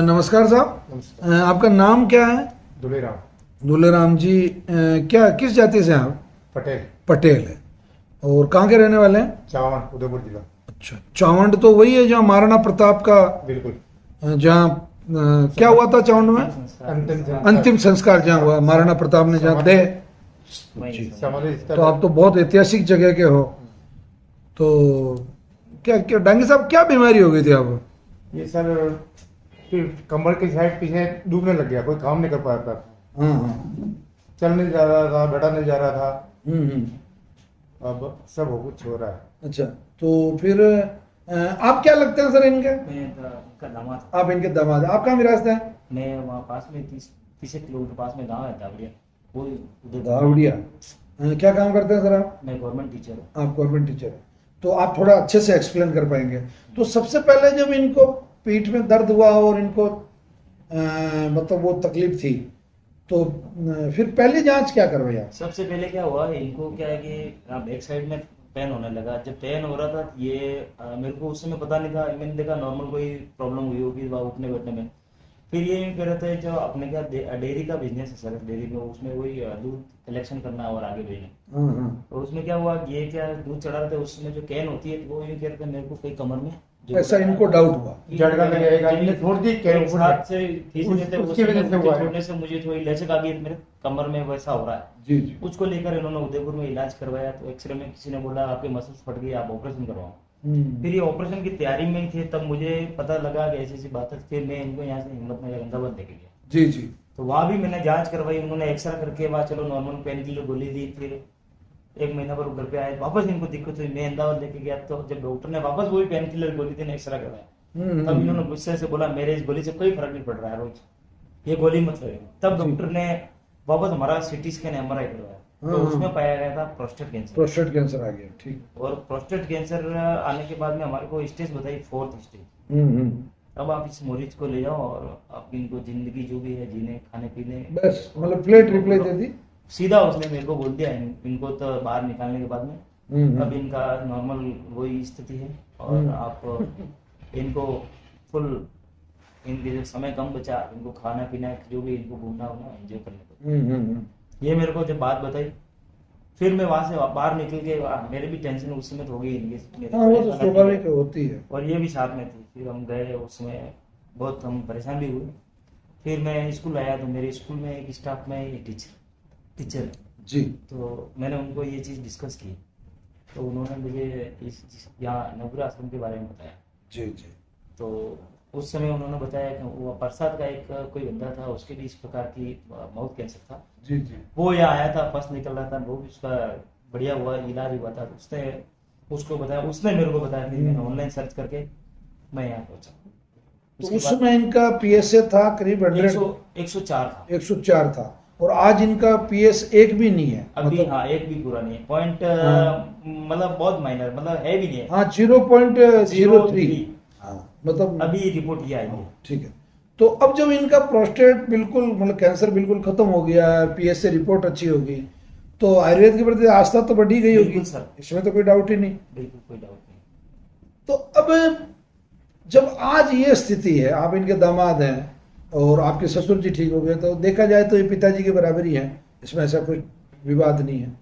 नमस्कार साहब। नमस्कार। आपका नाम क्या है? दुलेराम दुलेराम जी। क्या किस जाति से हैं आप? पटेल, पटेल है। और कहाँ के रहने वाले हैं? चावंड, उदयपुर जिला। अच्छा, चावंड तो वही है जहाँ महाराणा प्रताप का बिल्कुल। जहाँ क्या हुआ था चावंड में? अंतिम संस्कार जहाँ हुआ, महाराणा प्रताप ने जहाँ दे। जी। समाधि स्थल तो आप तो बहुत ऐतिहासिक जगह के हो। तो क्या क्या डांगी साहब, क्या बीमारी हो गई थी आपको? ये सर फिर कमर की साइड पीछे डूबने लग गया, कोई काम नहीं कर पाया था, हाँ हाँ। चल नहीं जा रहा था, बैठा नहीं जा रहा था। हम्म। अब सब हो कुछ हो रहा है। अच्छा, तो फिर आप क्या लगते हैं सर इनके? मैं इनका दामाद। आप इनके दामाद हैं। आप कहाँ विरासते हैं? मैं वहाँ पास में 30 किलोमीटर पास में गांव है दावड़िया, वो उधर। धावड़िया। क्या काम करते हैं सर आप? मैं गवर्नमेंट टीचर हूँ। आप गवर्नमेंट टीचर हैं, तो आप थोड़ा अच्छे से एक्सप्लेन कर पाएंगे। तो सबसे पहले जब इनको पीठ में दर्द हुआ और इनको मतलब वो तकलीफ थी, तो फिर पहली जांच क्या करवाई आप? सबसे पहले क्या हुआ, इनको क्या है कि बैक साइड में पेन होने लगा। जब पेन हो रहा था ये मेरे को उस समय पता नहीं था। मैंने देखा नॉर्मल कोई प्रॉब्लम हुई होगी वहाँ उठने बैठने में। फिर ये यूँ कह रहे थे जो अपने क्या डेयरी का बिजनेस है सर, डेयरी में उसमें वही दूध कलेक्शन करना और आगे भेजना। हाँ हाँ। तो उसमें क्या हुआ, ये क्या दूध चढ़ा रहे थे, उसमें जो कैन होती है वो यूँ कह रहे थे मेरे को कोई कमर में ऐसा इनको डाउट हुआ? झटका लगेगा, इनने छोड़ दी कैन ऊपर हाथ से खींच रहे थे, उसकी वजह से हुआ है। छोड़ने से मुझे थोड़ी लचक आ गई मेरे कमर में, वैसा हो रहा है। जी जी। उसको लेकर इन्होंने उदयपुर में इलाज करवाया। तो एक्सरे में किसी ने बोला आपके मसल्स फट गए, आप ऑपरेशन करवाओ। फिर ये ऑपरेशन की तैयारी में ही थे, तब मुझे पता लगा कि ऐसी ऐसी बात है। फिर मैं इनको यहाँ से हिम्मतनगर अहमदाबाद लेके गया। जी जी। तो वहाँ भी मैंने जांच करवाई, उन्होंने एक्सरा करके वहाँ चलो नॉर्मल पेन किलर गोली दी। फिर 1 महीना पर घर पे आए, वापस इनको दिक्कत हुई, मैं अहमदाबाद लेके गया। तो जब डॉक्टर ने वापस वही पेन किलर गोली दी, एक्सरा करवाया, तब इन्होंने गुस्से से बोला मेरे इस गोली से कोई फर्क नहीं पड़ रहा है, रोज ये गोली मत लो। तब डॉक्टर ने वापस हमारा सीटी स्कैन MRI करवाया, तो उसमें पाया गया था प्रोस्टेट कैंसर। प्रोस्टेट कैंसर आ गया, ठीक। और प्रोस्टेट कैंसर आने के बाद में हमारे को स्टेज बताई 4th स्टेज। हम्म। अब आप इस मरीज को ले जाओ और आप इनको जिंदगी जो भी है जीने खाने पीने, बस मतलब प्लेट रिप्लेट दे दी। सीधा उसने मेरे को बोल दिया इनको तो बाहर निकालने के बाद में अब इनका नॉर्मल वही स्थिति है। और आप इनको फुल, इनके जो समय कम बचा, इनको खाना पीना जो भी इनको घूमना होना एंजॉय करने को। ये मेरे को जब बात बताई, फिर मैं वहां से बाहर निकल के मेरे भी टेंशन उस समय हो गई इनके। हाँ, वो तो स्वाभाविक होती है। और ये भी साथ में थी। फिर हम गए, उसमें बहुत हम परेशान भी हुए। फिर मैं स्कूल आया, तो मेरे स्कूल में एक स्टाफ में एक टीचर जी। तो मैंने उनको ये चीज़ डिस्कस की, तो उन्होंने मुझे इस यहाँ नवग्रह आश्रम के बारे में बताया। जी जी। तो उस समय उन्होंने बताया कि वो प्रसाद का एक कोई बंदा था, उसके भी इस प्रकार की माउथ कैंसर था। जी जी। वो यहाँ आया था, फर्स्ट निकल रहा था, वो भी उसका बढ़िया हुआ, इलाज हुआ था। उसने उसको बताया, उसने मेरे को बताया, फिर मैंने ऑनलाइन सर्च करके मैं यहाँ पहुंचा। तो उस समय इनका PSA था करीब 104 था। 104 था, और आज इनका PS 1 भी नहीं है अभी मतलब। हाँ, एक भी पूरा नहीं है पॉइंट, मतलब बहुत माइनर, मतलब है भी नहीं है। हाँ, 0.03। हाँ, मतलब अभी रिपोर्ट ये आई है। ठीक है। तो अब जब इनका प्रोस्टेट बिल्कुल मतलब कैंसर बिल्कुल खत्म हो गया, PSA रिपोर्ट अच्छी हो गई, तो आयुर्वेद के प्रति आस्था तो बढ़ी गई होगी बिल्कुल सर, इसमें तो कोई डाउट ही नहीं। बिल्कुल कोई डाउट नहीं। तो अब जब आज ये स्थिति है, आप इनके दामाद हैं और आपके ससुर जी ठीक हो गए, तो देखा जाए तो ये पिताजी के बराबर ही है, इसमें ऐसा कोई विवाद नहीं है।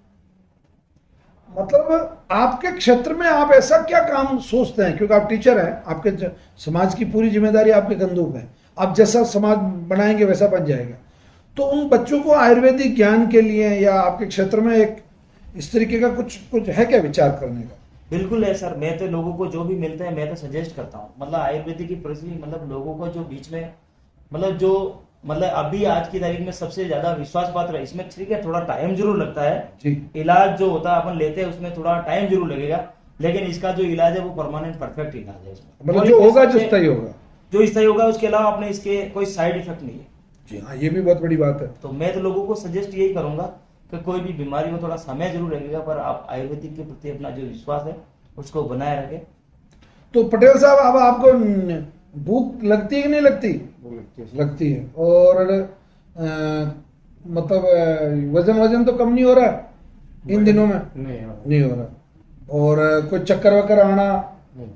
मतलब आपके क्षेत्र में आप ऐसा क्या काम सोचते हैं, क्योंकि आप टीचर हैं, आपके समाज की पूरी जिम्मेदारी आपके कंधों पे है, आप जैसा समाज बनाएंगे वैसा बन जाएगा। तो उन बच्चों को आयुर्वेदिक ज्ञान के लिए या आपके क्षेत्र में एक इस तरीके का कुछ है क्या विचार करने का? बिल्कुल है सर, मैं तो लोगों को जो भी मिलता है मैं तो सजेस्ट करता हूँ। मतलब आयुर्वेदिक की प्रति मतलब लोगों को जो बीच में मतलब अभी आज की तारीख में सबसे ज्यादा विश्वास पात्र है। इसमें ठीक है, थोड़ा टाइम जरूर लगता है जी। इलाज जो होता है अपन लेते हैं उसमें थोड़ा टाइम जरूर लगेगा, लेकिन इसका जो इलाज है वो परमानेंट परफेक्ट इलाज है। इसमें मतलब जो होगा जो स्थायी होगा, जो स्थायी होगा, उसके अलावा अपने इसके कोई साइड इफेक्ट नहीं है। जी हाँ, ये भी बहुत बड़ी बात है। तो मैं तो लोगों को सजेस्ट यही करूंगा कि कोई भी बीमारी हो थोड़ा समय जरूर लगेगा, पर आप आयुर्वेदिक के प्रति अपना जो विश्वास है उसको बनाए रखें। तो पटेल साहब, अब आपको भूख लगती है कि नहीं लगती? लगती है। और मतलब वजन तो कम नहीं हो रहा इन दिनों में? नहीं हो रहा। और कोई चक्कर वक्कर आना,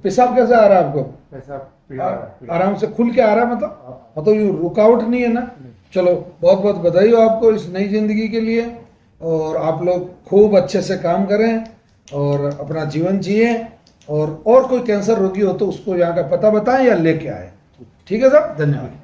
पेशाब कैसा आ रहा है आपको? पैसा आराम से खुल के आ रहा है, मतलब ये रुकावट नहीं है ना। चलो बहुत बहुत बधाई हो आपको इस नई जिंदगी के लिए, और आप लोग खूब अच्छे से काम करें और अपना जीवन जिए, और कोई कैंसर रोगी हो तो उसको यहाँ का पता बताएं या लेके आए। ठीक है साहब, धन्यवाद।